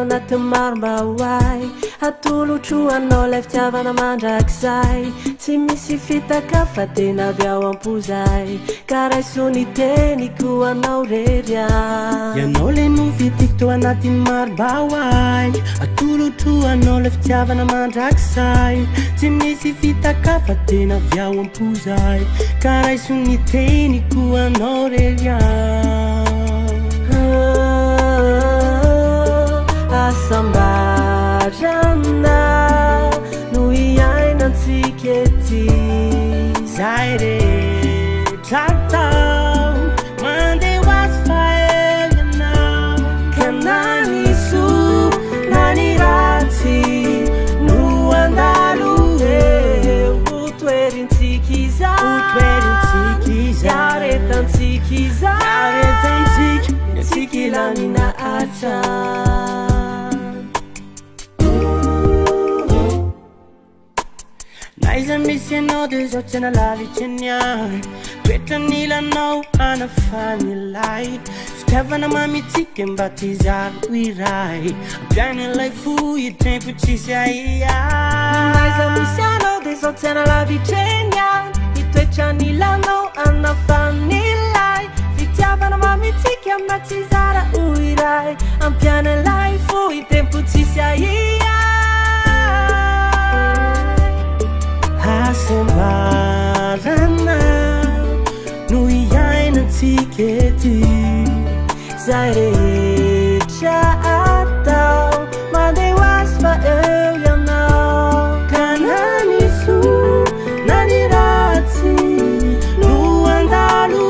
anaty marombahoay atolotro anao lay fitiavana mandrakizay tsy misy fitaka fa tena avy ao am-pozay ka raiso ny teniko anao rery ianao le novitiko to anatiny marombahoay atolotro anao lay fitiavana mandrakizay tsy misy fitaka fa tena avy ao am-pozay ka raiso ny teniko anao rery asambarana no iainantsika ety zay rehetra tao mandeha ho azy fa ely anao ka naniso na ny ratsy no andalo eo hotoerintsika izay iaretantsika izay tsika ilamina atra naiza misy anao de zao tsy nalavitra aniany toetra nilanao anafanilay fitiavana mamitsika mba tizaro iray ampiain'ilay fohy tempo tsisy aia naiza misy anao de zao tsy nalavitra aniany itoetra nilanao anafanilay fitiavana mamitsika mba tizaro iray ampiain'ilay fohy tempo tsisy aia asambarana no iainantsika ety zay rehetra atao mandeha ho azy fa eo ianao ka naniso na ny ratsy no andalo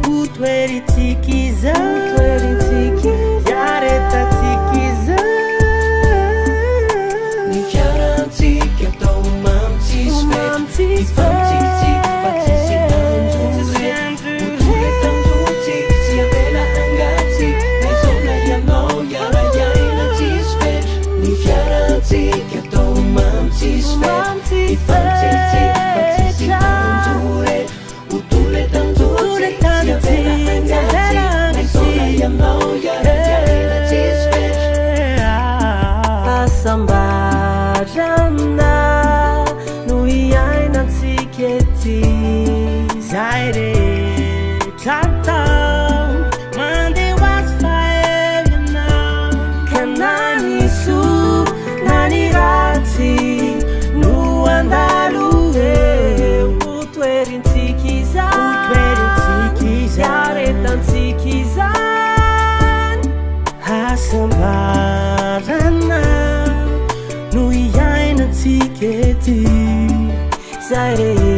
ho toerintsika izay iaretantsika izay ny fiarantsika atao asambarana no iainantsika ety zay rehetra tao mandeha ho azy fa ely anao ka naniso na ny ratsy no andalo eo hotoerintsika izay iaretantsika izay asambarana no iainantsika ety zay rehetra